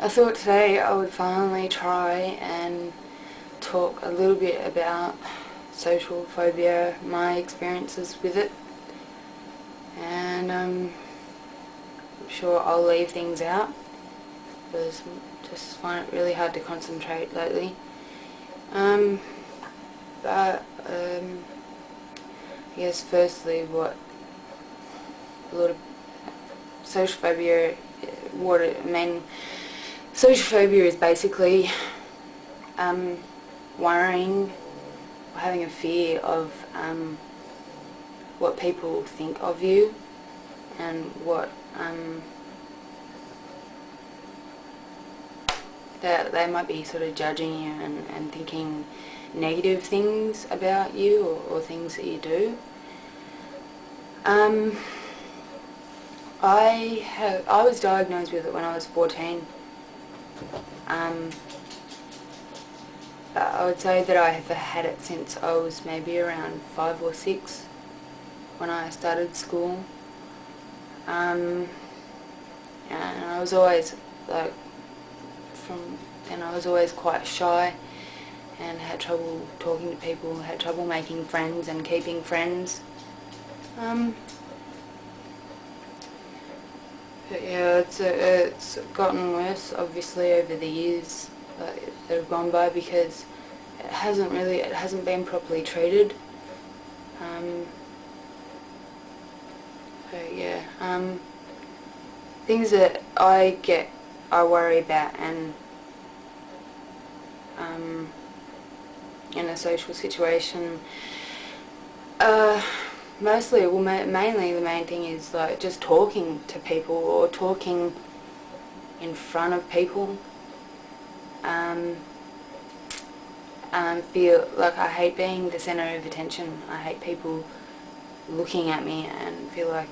I thought today I would finally try and talk a little bit about social phobia, my experiences with it, and I'm sure I'll leave things out because I just find it really hard to concentrate lately. I guess firstly what a lot of social phobia, social phobia is basically worrying or having a fear of what people think of you and what that they might be sort of judging you and thinking negative things about you or things that you do. I was diagnosed with it when I was 14. I would say that I have had it since I was maybe around 5 or 6 when I started school. And I was always I was always quite shy and had trouble talking to people, had trouble making friends and keeping friends. But yeah, it's gotten worse obviously over the years that have gone by because it hasn't been properly treated. So yeah, things that I worry about and in a social situation, mainly the main thing is like just talking to people or talking in front of people. Feel like I hate being the centre of attention. I hate people looking at me and I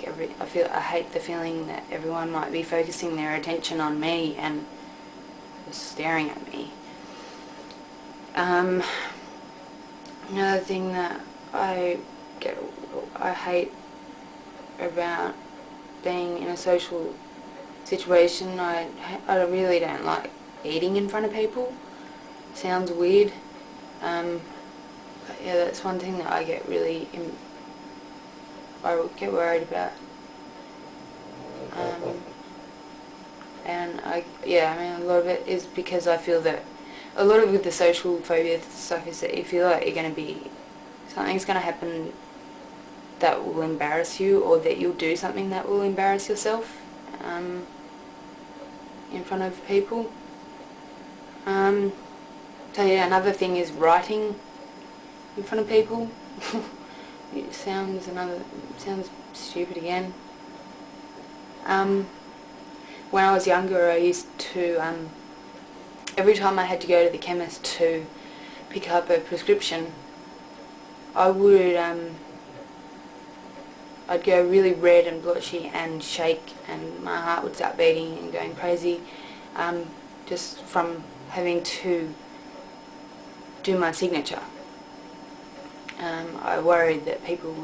hate the feeling that everyone might be focusing their attention on me and just staring at me. Another thing that I hate about being in a social situation, I really don't like eating in front of people. Sounds weird, but yeah, that's one thing that I get worried about. And I mean, a lot of it is because I feel that a lot of with the social phobia stuff is that you feel like something's going to happen that will embarrass you, or that you'll do something that will embarrass yourself in front of people. So yeah, another thing is writing in front of people. It sounds stupid again. When I was younger, I used to every time I had to go to the chemist to pick up a prescription, I would I'd go really red and blotchy and shake, and my heart would start beating and going crazy, just from having to do my signature. I worried that people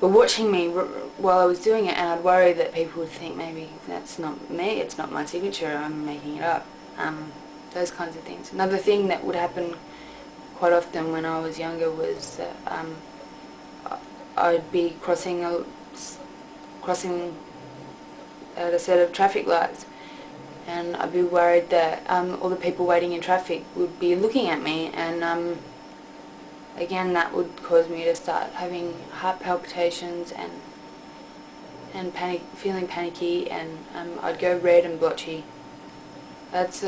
were watching me while I was doing it, and I'd worry that people would think maybe that's not me, it's not my signature, I'm making it up. Those kinds of things. Another thing that would happen quite often when I was younger was that I'd be crossing at a set of traffic lights, and I'd be worried that all the people waiting in traffic would be looking at me, and again that would cause me to start having heart palpitations and feeling panicky, and I'd go red and blotchy. That's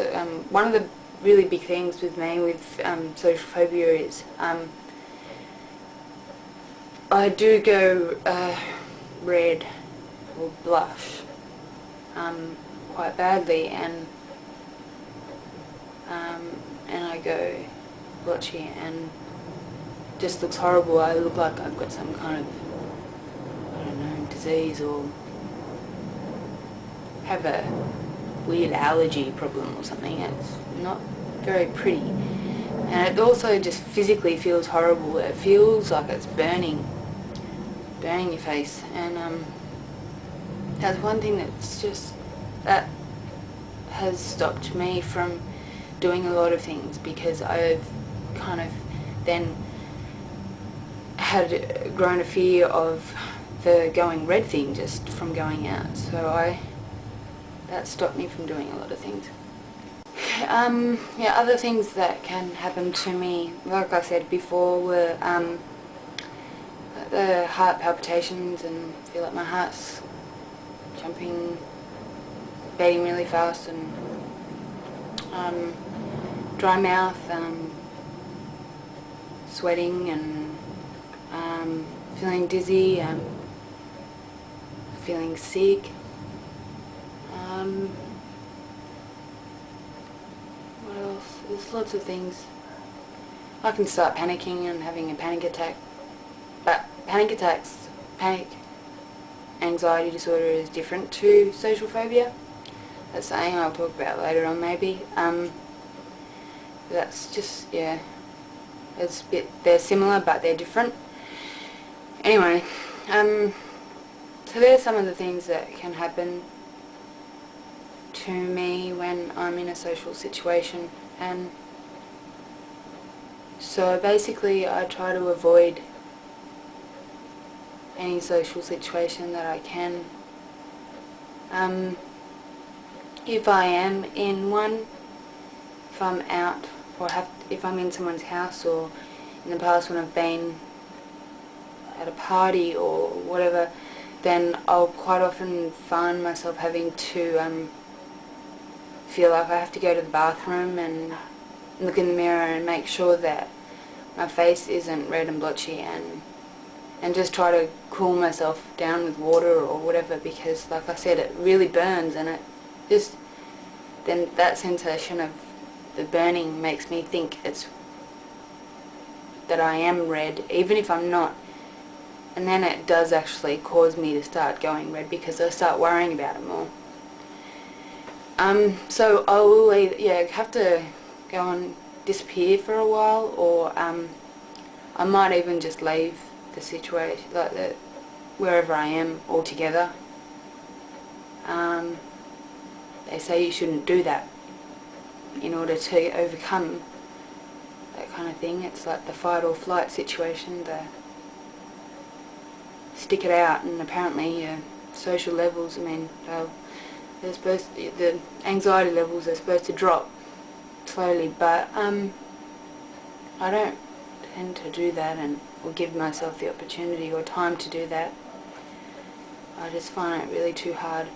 one of the really big things with me with social phobia is I do go red or blush quite badly, and I go blotchy and just looks horrible. I look like I've got some kind of, I don't know, disease, or have a weird allergy problem or something. It's not very pretty, and it also just physically feels horrible. It feels like it's burning your face, and that's one thing that's just, that has stopped me from doing a lot of things, because I've kind of then had grown a fear of the going red thing just from going out, so that stopped me from doing a lot of things. Yeah, other things that can happen to me, like I said before, were the heart palpitations, and feel like my heart's jumping, beating really fast, and dry mouth, sweating, and feeling dizzy, feeling sick. What else? There's lots of things. I can start panicking and having a panic attack. But panic anxiety disorder is different to social phobia. That's something I'll talk about later on maybe. That's just, yeah, they're similar but they're different. Anyway, so there's some of the things that can happen to me when I'm in a social situation, and so basically I try to avoid any social situation that I can. If I am in one, if I'm out, or if I'm in someone's house, or in the past when I've been at a party or whatever, then I'll quite often find myself having to feel like I have to go to the bathroom and look in the mirror and make sure that my face isn't red and blotchy, and just try to cool myself down with water or whatever, because like I said, it really burns, and it just, then that sensation of the burning makes me think that I am red, even if I'm not. And then it does actually cause me to start going red, because I start worrying about it more. So I'll either, have to go and disappear for a while, or I might even just leave the situation, like wherever I am, altogether. They say you shouldn't do that in order to overcome that kind of thing. It's like the fight or flight situation, the stick it out, and apparently social levels, I mean, the anxiety levels are supposed to drop slowly, but I don't tend to do that, or give myself the opportunity or time to do that. I just find it really too hard.